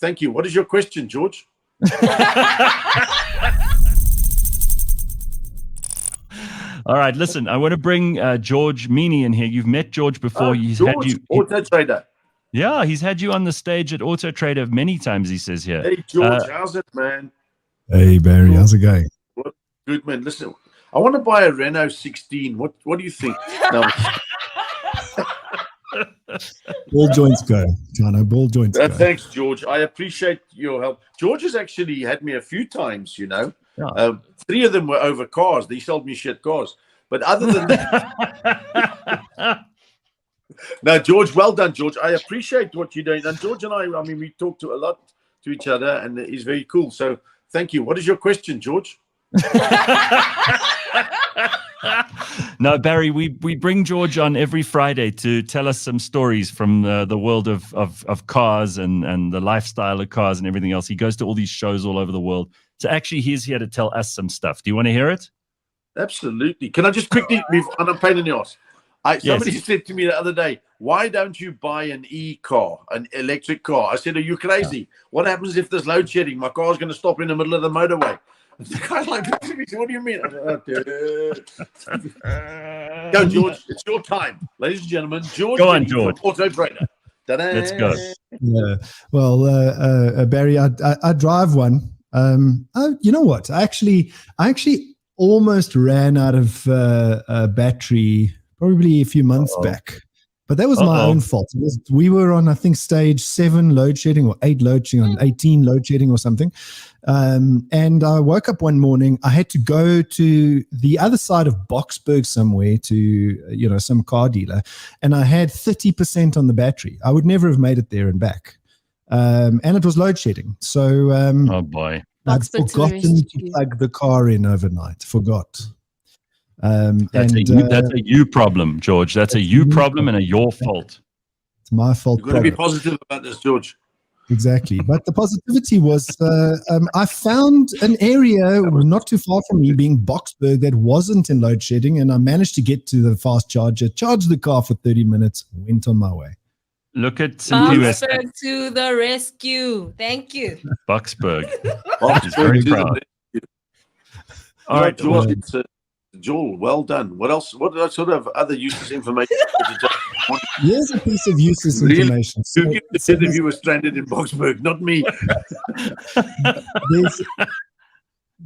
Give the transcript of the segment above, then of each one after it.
Thank you. What is your question, George? All right, listen, I want to bring George Mienie in here. You've met George before. George, AutoTrader. Yeah, he's had you on the stage at AutoTrader many times, he says here. Hey, George, how's it, man? Hey, Barry, how's it going? Good, man. Listen, I want to buy a Renault 16. What do you think? No. Ball joints go, Jono. Ball joints go. Thanks, George. I appreciate your help. George has actually had me a few times, Yeah. 3 of them were over cars. They sold me shit cars. But other than that... No, George, well done, George. I appreciate what you're doing. And George and I mean, we talk to a lot to each other, and he's very cool. So thank you. What is your question, George? No, Barry, we bring George on every Friday to tell us some stories from the world of cars and the lifestyle of cars and everything else. He goes to all these shows all over the world. So actually, he's here to tell us some stuff. Do you want to hear it? Absolutely. Can I just quickly, on a pain in the ass? Somebody said to me the other day, why don't you buy an e-car, an electric car? I said, are you crazy? What happens if there's load shedding? My car's going to stop in the middle of the motorway. The guy's like, what do you mean? Go, George. It's your time. Ladies and gentlemen, George. Go on, George. AutoTrader. Let's go. Yeah. Well, Barry, I drive one. You know what? I actually almost ran out of battery probably a few months back. But that was my own fault. We were on, I think, stage 7 load shedding or 8 load shedding, on 18 load shedding or something. And I woke up one morning. I had to go to the other side of Boksburg somewhere to, some car dealer. And I had 30% on the battery. I would never have made it there and back. And it was load shedding. So oh boy, I'd forgotten to plug the car in overnight. Forgot. That's a you problem, George. That's a you problem and a your fault. It's my fault. You've got to be positive about this, George. Exactly. But the positivity was I found an area not too far from me, being Boksburg, that wasn't in load shedding, and I managed to get to the fast charger, charged the car for 30 minutes, went on my way. Look at Simply West. Boksburg to the rescue. Thank you. Boksburg. Boksburg very proud. All right, George. Joel, well done. What else? What sort of other useless information? Here's a piece of useless information. Who said if you were stranded in Boksburg? Not me.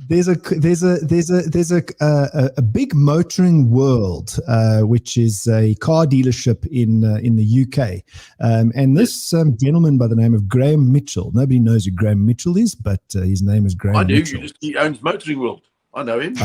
There's a big motoring world, which is a car dealership in the UK, and this gentleman by the name of Graham Mitchell. Nobody knows who Graham Mitchell is, but his name is Graham Mitchell. He owns Motoring World. I know him.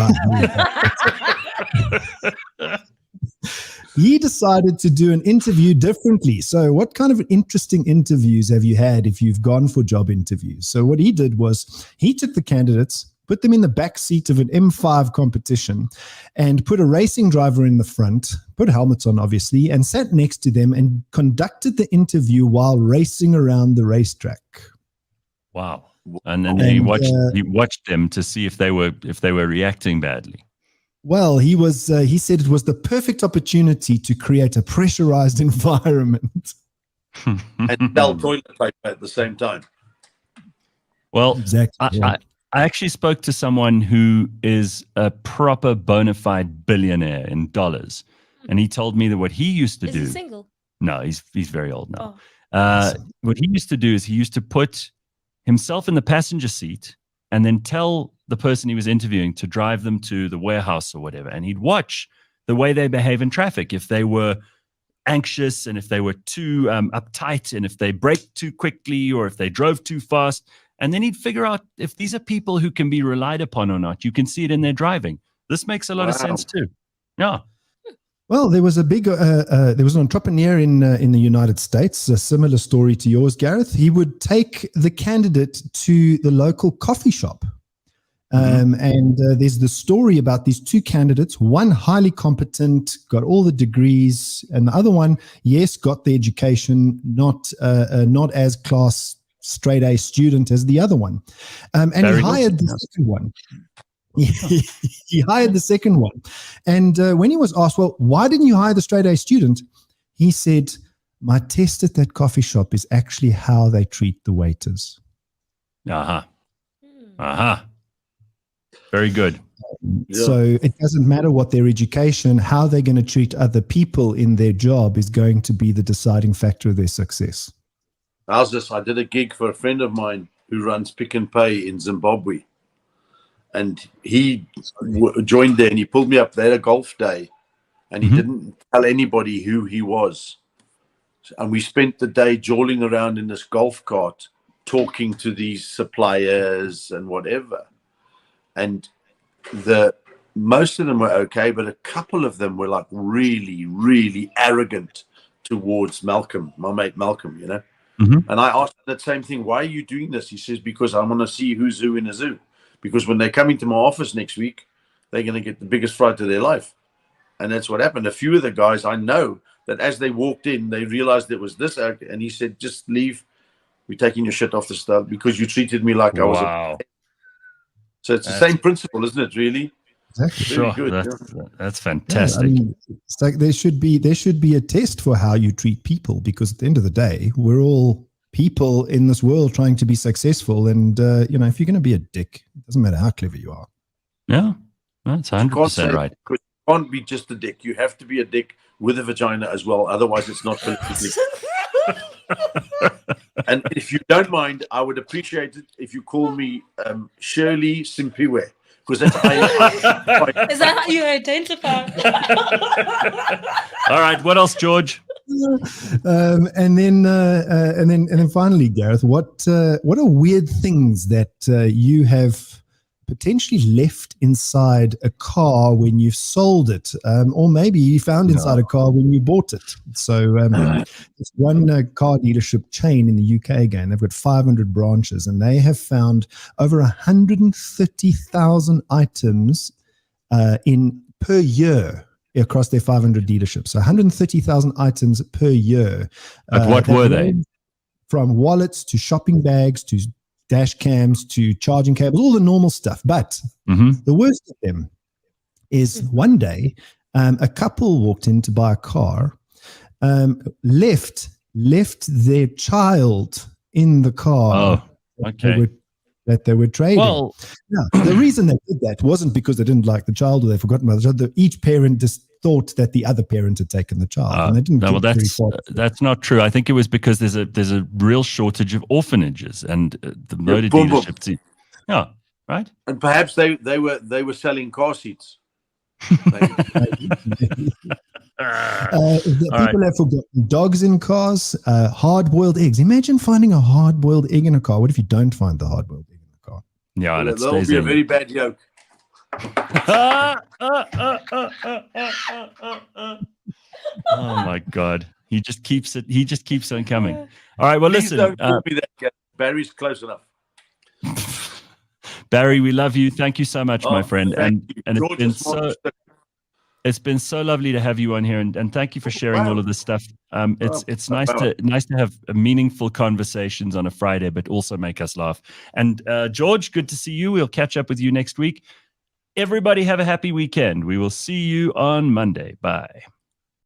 He decided to do an interview differently. So what kind of interesting interviews have you had if you've gone for job interviews? So what he did was he took the candidates, put them in the back seat of an M5 competition, and put a racing driver in the front, put helmets on, obviously, and sat next to them and conducted the interview while racing around the racetrack. Wow. And then he watched them to see if they were reacting badly. Well, he said it was the perfect opportunity to create a pressurized environment. And sell toilet paper at the same time. Well, exactly. I actually spoke to someone who is a proper bona fide billionaire in dollars. And he told me that what he used to do. Is he single? No, he's very old now. What he used to do is he used to put himself in the passenger seat and then tell the person he was interviewing to drive them to the warehouse or whatever. And he'd watch the way they behave in traffic, if they were anxious and if they were too uptight and if they braked too quickly or if they drove too fast. And then he'd figure out if these are people who can be relied upon or not. You can see it in their driving. This makes a lot of sense too. Yeah. Well, there was there was an entrepreneur in the United States, a similar story to yours, Gareth. He would take the candidate to the local coffee shop. And there's the story about these two candidates, one highly competent, got all the degrees, and the other one, yes, got the education, not as class straight A student as the other one. And he hired the second one. He hired the second one. And when he was asked, well, why didn't you hire the straight A student? He said, my test at that coffee shop is actually how they treat the waiters. Very good. So it doesn't matter what their education, how they're going to treat other people in their job is going to be the deciding factor of their success. How's this? I did a gig for a friend of mine who runs Pick and Pay in Zimbabwe. And he joined there and he pulled me up there a golf day and he didn't tell anybody who he was. And we spent the day jolling around in this golf cart, talking to these suppliers and whatever. And most of them were okay, but a couple of them were like really, really arrogant towards Malcolm, my mate Malcolm, you know. And I asked him that same thing. Why are you doing this? He says, because I want to see who's who in a zoo. Because when they come into my office next week, they're going to get the biggest fright of their life. And that's what happened. A few of the guys I know that as they walked in, they realized it was this act. And he said, just leave. We're taking your shit off the stuff because you treated me like I was a... So it's the same principle, isn't it, really? Exactly. Sure. Good, that's fantastic. Yeah, I mean, it's like there should be a test for how you treat people, because at the end of the day, we're all people in this world trying to be successful. And, you know, if you're going to be a dick, it doesn't matter how clever you are. Yeah, that's 100% right. You can't be just a dick. You have to be a dick with a vagina as well. Otherwise, it's not politically. And if you don't mind, I would appreciate it if you call me Shirley Simpiwe. Because that's Is that how you identify? All right. What else, George? And then finally, Gareth, what are weird things that you have potentially left inside a car when you've sold it, or maybe you found inside a car when you bought it? So there's one car dealership chain in the UK again. They've got 500 branches, and they have found over 130,000 items per year across their 500 dealerships. So 130,000 items per year. But what were they? From wallets to shopping bags to dash cams to charging cables, all the normal stuff. But the worst of them is one day a couple walked in to buy a car, left their child in the car. Oh, okay. That they were trading. Well, now, the reason they did that wasn't because they didn't like the child or they forgot about the child. Each parent just thought that the other parent had taken the child, and they didn't. No, that's not true. I think it was because there's a real shortage of orphanages and the motor dealerships. Yeah, right. And perhaps they were selling car seats. People have forgotten dogs in cars, hard-boiled eggs. Imagine finding a hard-boiled egg in a car. What if you don't find the hard-boiled egg in the car? Yeah, well, that'll be a very bad joke. Oh my God. He just keeps on coming. All right, well, Please listen. Don't be that. Barry's close enough. Barry, we love you. Thank you so much, my friend. And it's been so lovely to have you on here, and thank you for sharing all of this stuff. It's nice to have meaningful conversations on a Friday, but also make us laugh. And George, good to see you. We'll catch up with you next week. Everybody have a happy weekend. We will see you on Monday. Bye.